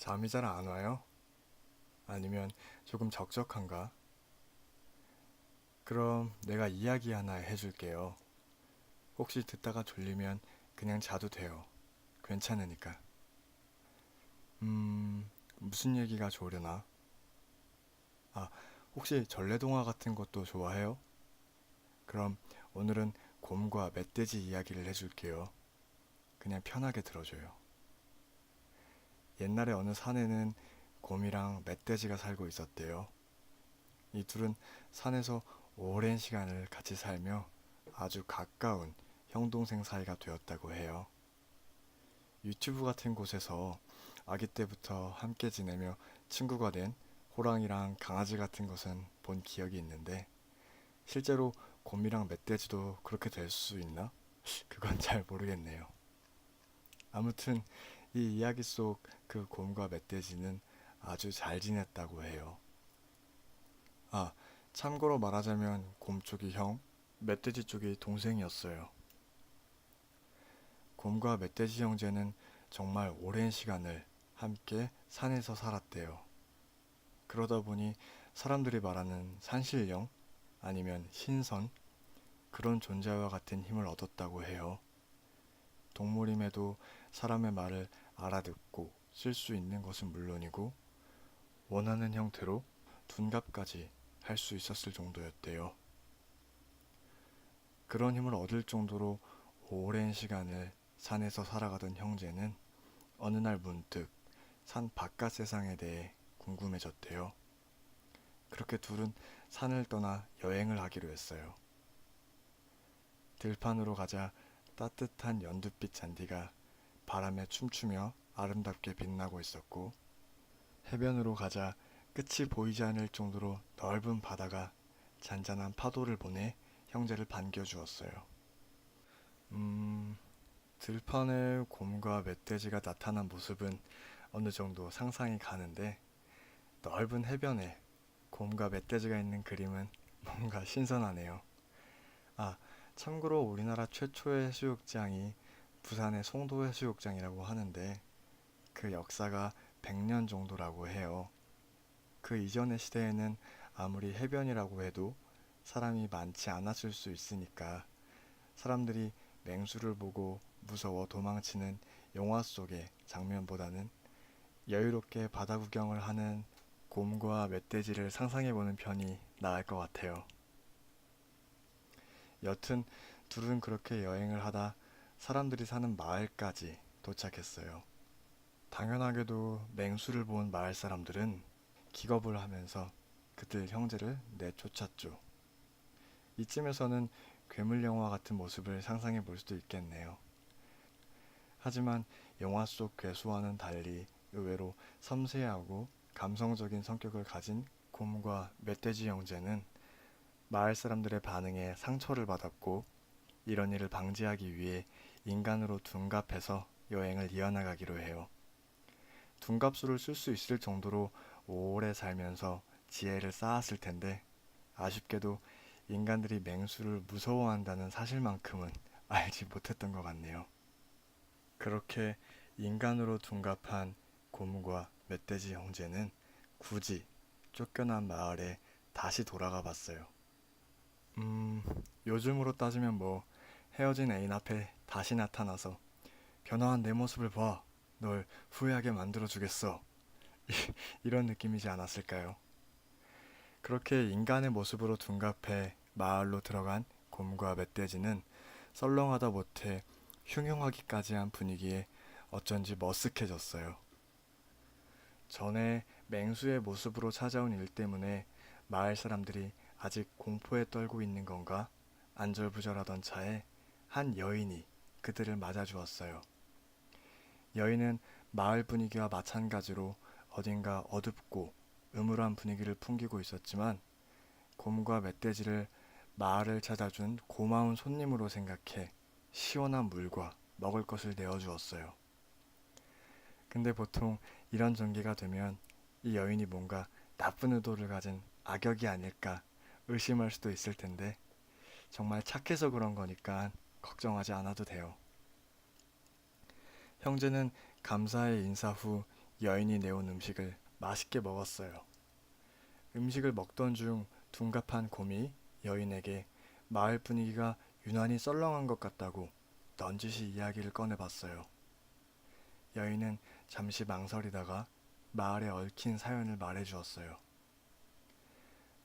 잠이 잘 안 와요? 아니면 조금 적적한가? 그럼 내가 이야기 하나 해줄게요. 혹시 듣다가 졸리면 그냥 자도 돼요. 괜찮으니까. 무슨 얘기가 좋으려나? 아, 혹시 전래동화 같은 것도 좋아해요? 그럼 오늘은 곰과 멧돼지 이야기를 해줄게요. 그냥 편하게 들어줘요. 옛날에 어느 산에는 곰이랑 멧돼지가 살고 있었대요. 이 둘은 산에서 오랜 시간을 같이 살며 아주 가까운 형동생 사이가 되었다고 해요. 유튜브 같은 곳에서 아기 때부터 함께 지내며 친구가 된 호랑이랑 강아지 같은 것은 본 기억이 있는데 실제로 곰이랑 멧돼지도 그렇게 될 수 있나? 그건 잘 모르겠네요. 아무튼 이 이야기 속 그 곰과 멧돼지는 아주 잘 지냈다고 해요. 아, 참고로 말하자면 곰 쪽이 형, 멧돼지 쪽이 동생이었어요. 곰과 멧돼지 형제는 정말 오랜 시간을 함께 산에서 살았대요. 그러다 보니 사람들이 말하는 산신령 아니면 신선 그런 존재와 같은 힘을 얻었다고 해요. 동물임에도 사람의 말을 알아듣고 쓸 수 있는 것은 물론이고 원하는 형태로 둔갑까지 할 수 있었을 정도였대요. 그런 힘을 얻을 정도로 오랜 시간을 산에서 살아가던 형제는 어느 날 문득 산 바깥 세상에 대해 궁금해졌대요. 그렇게 둘은 산을 떠나 여행을 하기로 했어요. 들판으로 가자 따뜻한 연두빛 잔디가 바람에 춤추며 아름답게 빛나고 있었고, 해변으로 가자 끝이 보이지 않을 정도로 넓은 바다가 잔잔한 파도를 보내 형제를 반겨주었어요. 음, 들판에 곰과 멧돼지가 나타난 모습은 어느 정도 상상이 가는데 넓은 해변에 곰과 멧돼지가 있는 그림은 뭔가 신선하네요. 아, 참고로 우리나라 최초의 해수욕장이 부산의 송도 해수욕장이라고 하는데 그 역사가 100년 정도라고 해요. 그 이전의 시대에는 아무리 해변이라고 해도 사람이 많지 않았을 수 있으니까 사람들이 맹수를 보고 무서워 도망치는 영화 속의 장면보다는 여유롭게 바다 구경을 하는 곰과 멧돼지를 상상해보는 편이 나을 것 같아요. 여튼 둘은 그렇게 여행을 하다 사람들이 사는 마을까지 도착했어요. 당연하게도 맹수를 본 마을 사람들은 기겁을 하면서 그들 형제를 내쫓았죠. 이쯤에서는 괴물 영화 같은 모습을 상상해 볼 수도 있겠네요. 하지만 영화 속 괴수와는 달리 의외로 섬세하고 감성적인 성격을 가진 곰과 멧돼지 형제는 마을 사람들의 반응에 상처를 받았고 이런 일을 방지하기 위해 인간으로 둔갑해서 여행을 이어나가기로 해요. 둔갑술을 쓸 수 있을 정도로 오래 살면서 지혜를 쌓았을 텐데 아쉽게도 인간들이 맹수를 무서워한다는 사실만큼은 알지 못했던 것 같네요. 그렇게 인간으로 둔갑한 곰과 멧돼지 형제는 굳이 쫓겨난 마을에 다시 돌아가 봤어요. 음, 요즘으로 따지면 뭐 헤어진 애인 앞에 다시 나타나서 변화한 내 모습을 봐. 널 후회하게 만들어 주겠어. 이런 느낌이지 않았을까요? 그렇게 인간의 모습으로 둔갑해 마을로 들어간 곰과 멧돼지는 썰렁하다 못해 흉흉하기까지 한 분위기에 어쩐지 머쓱해졌어요. 전에 맹수의 모습으로 찾아온 일 때문에 마을 사람들이 아직 공포에 떨고 있는 건가? 안절부절하던 차에 한 여인이 그들을 맞아주었어요. 여인은 마을 분위기와 마찬가지로 어딘가 어둡고 음울한 분위기를 풍기고 있었지만 곰과 멧돼지를 마을을 찾아준 고마운 손님으로 생각해 시원한 물과 먹을 것을 내어주었어요. 근데 보통 이런 전개가 되면 이 여인이 뭔가 나쁜 의도를 가진 악역이 아닐까 의심할 수도 있을 텐데 정말 착해서 그런 거니까 걱정하지 않아도 돼요. 형제는 감사의 인사 후 여인이 내온 음식을 맛있게 먹었어요. 음식을 먹던 중 둔갑한 곰이 여인에게 마을 분위기가 유난히 썰렁한 것 같다고 넌지시 이야기를 꺼내봤어요. 여인은 잠시 망설이다가 마을에 얽힌 사연을 말해주었어요.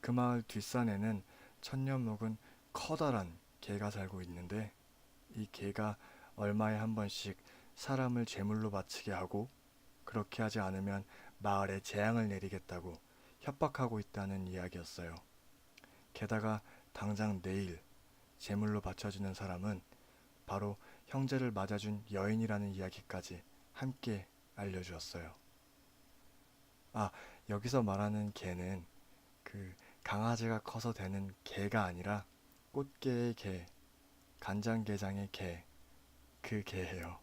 그 마을 뒷산에는 천년 묵은 커다란 개가 살고 있는데 이 개가 얼마에 한 번씩 사람을 제물로 바치게 하고 그렇게 하지 않으면 마을에 재앙을 내리겠다고 협박하고 있다는 이야기였어요. 게다가 당장 내일 제물로 바쳐지는 사람은 바로 형제를 맞아준 여인이라는 이야기까지 함께 알려주었어요. 아, 여기서 말하는 개는 그 강아지가 커서 되는 개가 아니라 꽃게의 개, 간장게장의 개, 그 개예요.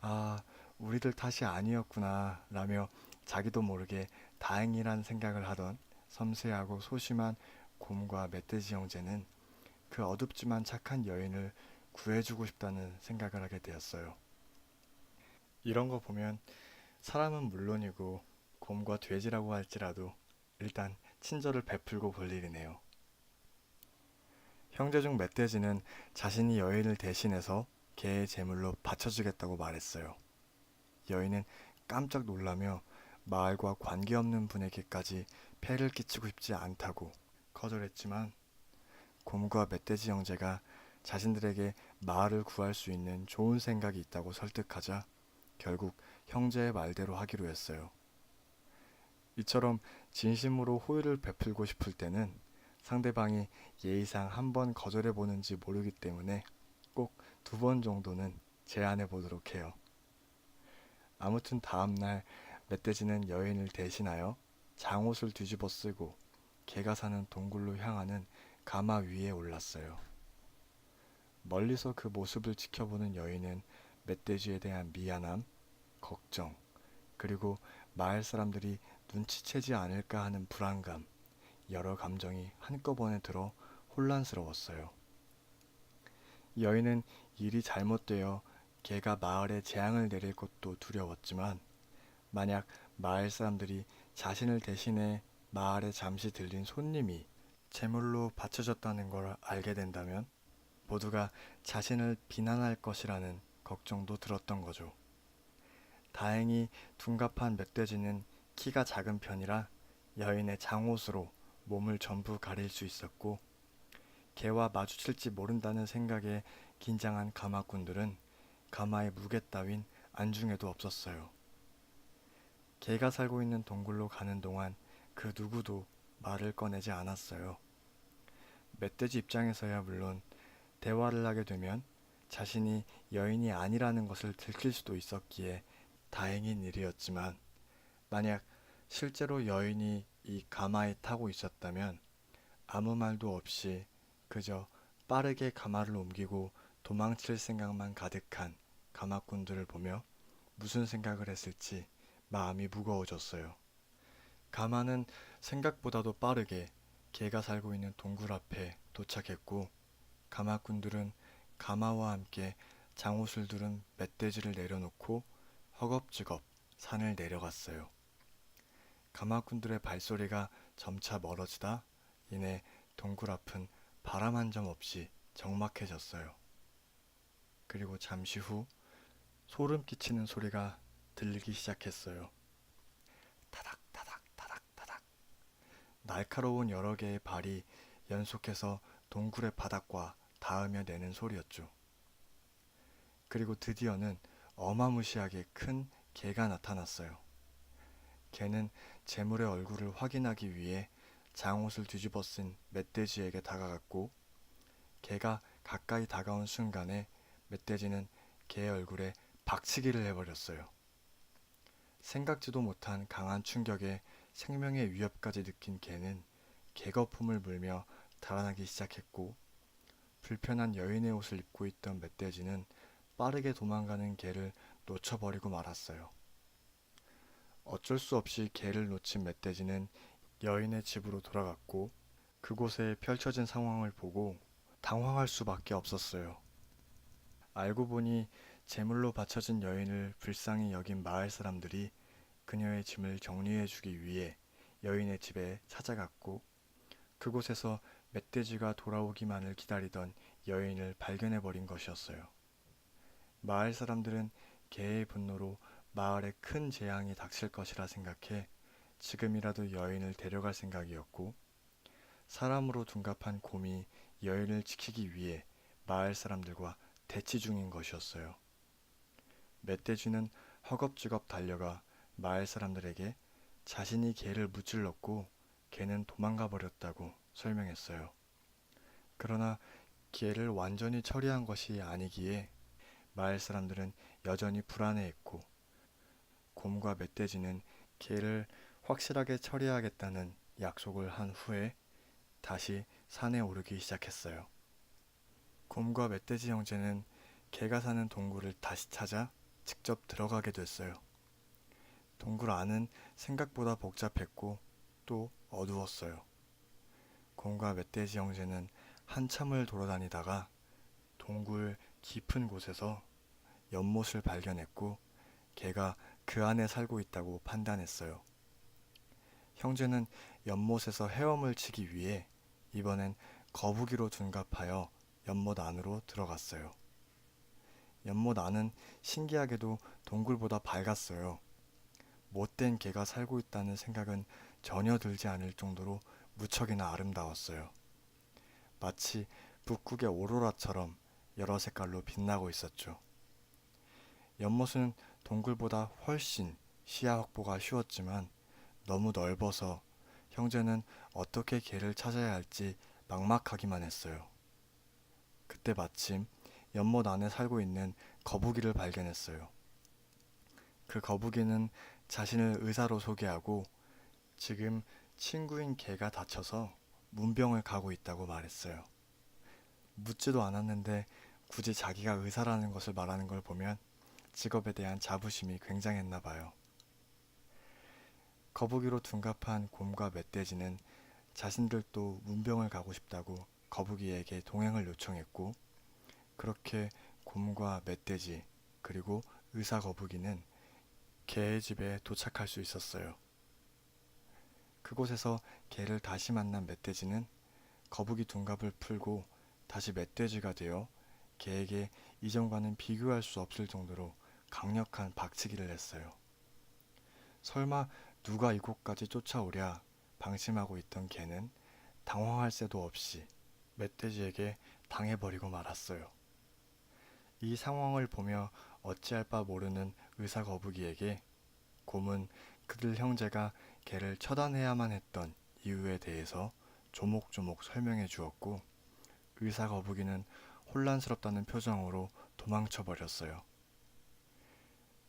아, 우리들 탓이 아니었구나 라며 자기도 모르게 다행이란 생각을 하던 섬세하고 소심한 곰과 멧돼지 형제는 그 어둡지만 착한 여인을 구해주고 싶다는 생각을 하게 되었어요. 이런 거 보면 사람은 물론이고 곰과 돼지라고 할지라도 일단 친절을 베풀고 볼 일이네요. 형제 중 멧돼지는 자신이 여인을 대신해서 개의 제물로 바쳐주겠다고 말했어요. 여인은 깜짝 놀라며 마을과 관계없는 분에게까지 폐를 끼치고 싶지 않다고 거절했지만 곰과 멧돼지 형제가 자신들에게 마을을 구할 수 있는 좋은 생각이 있다고 설득하자 결국 형제의 말대로 하기로 했어요. 이처럼 진심으로 호의를 베풀고 싶을 때는 상대방이 예의상 한 번 거절해 보는지 모르기 때문에 꼭 두 번 정도는 제안해 보도록 해요. 아무튼 다음날 멧돼지는 여인을 대신하여 장옷을 뒤집어 쓰고 개가 사는 동굴로 향하는 가마 위에 올랐어요. 멀리서 그 모습을 지켜보는 여인은 멧돼지에 대한 미안함, 걱정, 그리고 마을 사람들이 눈치채지 않을까 하는 불안감, 여러 감정이 한꺼번에 들어 혼란스러웠어요. 여인은 일이 잘못되어 개가 마을에 재앙을 내릴 것도 두려웠지만 만약 마을 사람들이 자신을 대신해 마을에 잠시 들린 손님이 제물로 바쳐졌다는 걸 알게 된다면 모두가 자신을 비난할 것이라는 걱정도 들었던 거죠. 다행히 둔갑한 멧돼지는 키가 작은 편이라 여인의 장옷으로 몸을 전부 가릴 수 있었고 개와 마주칠지 모른다는 생각에 긴장한 가마꾼들은 가마의 무게 따윈 안중에도 없었어요. 개가 살고 있는 동굴로 가는 동안 그 누구도 말을 꺼내지 않았어요. 멧돼지 입장에서야 물론 대화를 하게 되면 자신이 여인이 아니라는 것을 들킬 수도 있었기에 다행인 일이었지만 만약 실제로 여인이 이 가마에 타고 있었다면 아무 말도 없이 그저 빠르게 가마를 옮기고 도망칠 생각만 가득한 가마꾼들을 보며 무슨 생각을 했을지 마음이 무거워졌어요. 가마는 생각보다도 빠르게 개가 살고 있는 동굴 앞에 도착했고 가마꾼들은 가마와 함께 장옷을 두른 멧돼지를 내려놓고 허겁지겁 산을 내려갔어요. 가마꾼들의 발소리가 점차 멀어지다 이내 동굴 앞은 바람 한 점 없이 적막해졌어요. 그리고 잠시 후 소름 끼치는 소리가 들리기 시작했어요. 타닥 타닥 타닥 타닥. 날카로운 여러 개의 발이 연속해서 동굴의 바닥과 닿으며 내는 소리였죠. 그리고 드디어는 어마무시하게 큰 개가 나타났어요. 개는 재물의 얼굴을 확인하기 위해 장옷을 뒤집어 쓴 멧돼지에게 다가갔고 개가 가까이 다가온 순간에 멧돼지는 개의 얼굴에 박치기를 해버렸어요. 생각지도 못한 강한 충격에 생명의 위협까지 느낀 개는 개거품을 물며 달아나기 시작했고 불편한 여인의 옷을 입고 있던 멧돼지는 빠르게 도망가는 개를 놓쳐버리고 말았어요. 어쩔 수 없이 개를 놓친 멧돼지는 여인의 집으로 돌아갔고 그곳에 펼쳐진 상황을 보고 당황할 수밖에 없었어요. 알고 보니 제물로 바쳐진 여인을 불쌍히 여긴 마을 사람들이 그녀의 짐을 정리해주기 위해 여인의 집에 찾아갔고 그곳에서 멧돼지가 돌아오기만을 기다리던 여인을 발견해버린 것이었어요. 마을 사람들은 개의 분노로 마을에 큰 재앙이 닥칠 것이라 생각해 지금이라도 여인을 데려갈 생각이었고 사람으로 둔갑한 곰이 여인을 지키기 위해 마을 사람들과 대치 중인 것이었어요. 멧돼지는 허겁지겁 달려가 마을 사람들에게 자신이 개를 무찔렀고 개는 도망가 버렸다고 설명했어요. 그러나 개를 완전히 처리한 것이 아니기에 마을 사람들은 여전히 불안해했고 곰과 멧돼지는 개를 확실하게 처리하겠다는 약속을 한 후에 다시 산에 오르기 시작했어요. 곰과 멧돼지 형제는 개가 사는 동굴을 다시 찾아 직접 들어가게 됐어요. 동굴 안은 생각보다 복잡했고 또 어두웠어요. 곰과 멧돼지 형제는 한참을 돌아다니다가 동굴 깊은 곳에서 연못을 발견했고 개가 그 안에 살고 있다고 판단했어요. 형제는 연못에서 헤엄을 치기 위해 이번엔 거북이로 둔갑하여 연못 안으로 들어갔어요. 연못 안은 신기하게도 동굴보다 밝았어요. 못된 개가 살고 있다는 생각은 전혀 들지 않을 정도로 무척이나 아름다웠어요. 마치 북극의 오로라처럼 여러 색깔로 빛나고 있었죠. 연못은 동굴보다 훨씬 시야 확보가 쉬웠지만 너무 넓어서 형제는 어떻게 개를 찾아야 할지 막막하기만 했어요. 그때 마침 연못 안에 살고 있는 거북이를 발견했어요. 그 거북이는 자신을 의사로 소개하고 지금 친구인 개가 다쳐서 문병을 가고 있다고 말했어요. 묻지도 않았는데 굳이 자기가 의사라는 것을 말하는 걸 보면 직업에 대한 자부심이 굉장했나 봐요. 거북이로 둔갑한 곰과 멧돼지는 자신들도 문병을 가고 싶다고 거북이에게 동행을 요청했고 그렇게 곰과 멧돼지 그리고 의사 거북이는 개의 집에 도착할 수 있었어요. 그곳에서 개를 다시 만난 멧돼지는 거북이 둔갑을 풀고 다시 멧돼지가 되어 개에게 이전과는 비교할 수 없을 정도로 강력한 박치기를 했어요. 설마 누가 이곳까지 쫓아오랴 방심하고 있던 개는 당황할 새도 없이 멧돼지에게 당해버리고 말았어요. 이 상황을 보며 어찌할 바 모르는 의사 거북이에게 곰은 그들 형제가 개를 처단해야만 했던 이유에 대해서 조목조목 설명해 주었고 의사 거북이는 혼란스럽다는 표정으로 도망쳐 버렸어요.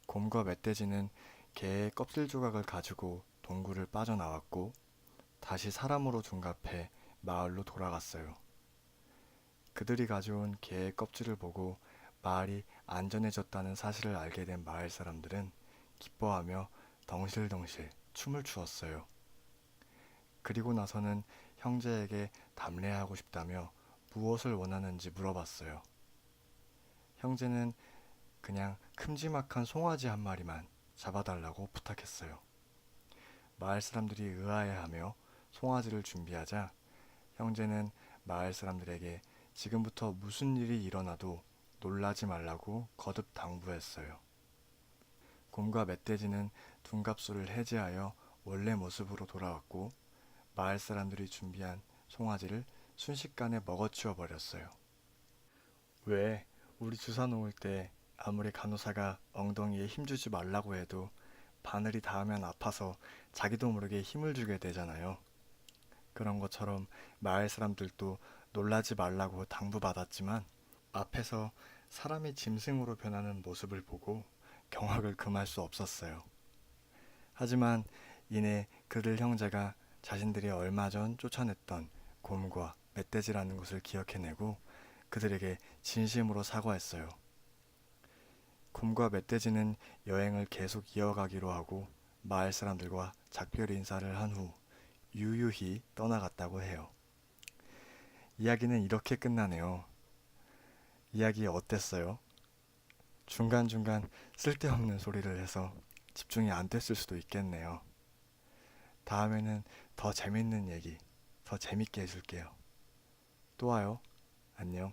곰과 멧돼지는 개의 껍질 조각을 가지고 동굴을 빠져나왔고 다시 사람으로 둔갑해 마을로 돌아갔어요. 그들이 가져온 개의 껍질을 보고 마을이 안전해졌다는 사실을 알게 된 마을 사람들은 기뻐하며 덩실덩실 춤을 추었어요. 그리고 나서는 형제에게 담례하고 싶다며 무엇을 원하는지 물어봤어요. 형제는 그냥 큼지막한 송아지 한 마리만 잡아달라고 부탁했어요. 마을 사람들이 의아해하며 송아지를 준비하자 형제는 마을 사람들에게 지금부터 무슨 일이 일어나도 놀라지 말라고 거듭 당부했어요. 곰과 멧돼지는 둔갑술을 해제하여 원래 모습으로 돌아왔고 마을 사람들이 준비한 송아지를 순식간에 먹어치워 버렸어요. 왜 우리 주사 놓을 때 아무리 간호사가 엉덩이에 힘주지 말라고 해도 바늘이 닿으면 아파서 자기도 모르게 힘을 주게 되잖아요. 그런 것처럼 마을 사람들도 놀라지 말라고 당부받았지만 앞에서 사람이 짐승으로 변하는 모습을 보고 경악을 금할 수 없었어요. 하지만 이내 그들 형제가 자신들이 얼마 전 쫓아냈던 곰과 멧돼지라는 것을 기억해내고 그들에게 진심으로 사과했어요. 곰과 멧돼지는 여행을 계속 이어가기로 하고 마을 사람들과 작별 인사를 한 후 유유히 떠나갔다고 해요. 이야기는 이렇게 끝나네요. 이야기 어땠어요? 중간중간 쓸데없는 소리를 해서 집중이 안 됐을 수도 있겠네요. 다음에는 더 재밌는 얘기, 더 재밌게 해줄게요. 또 와요. 안녕.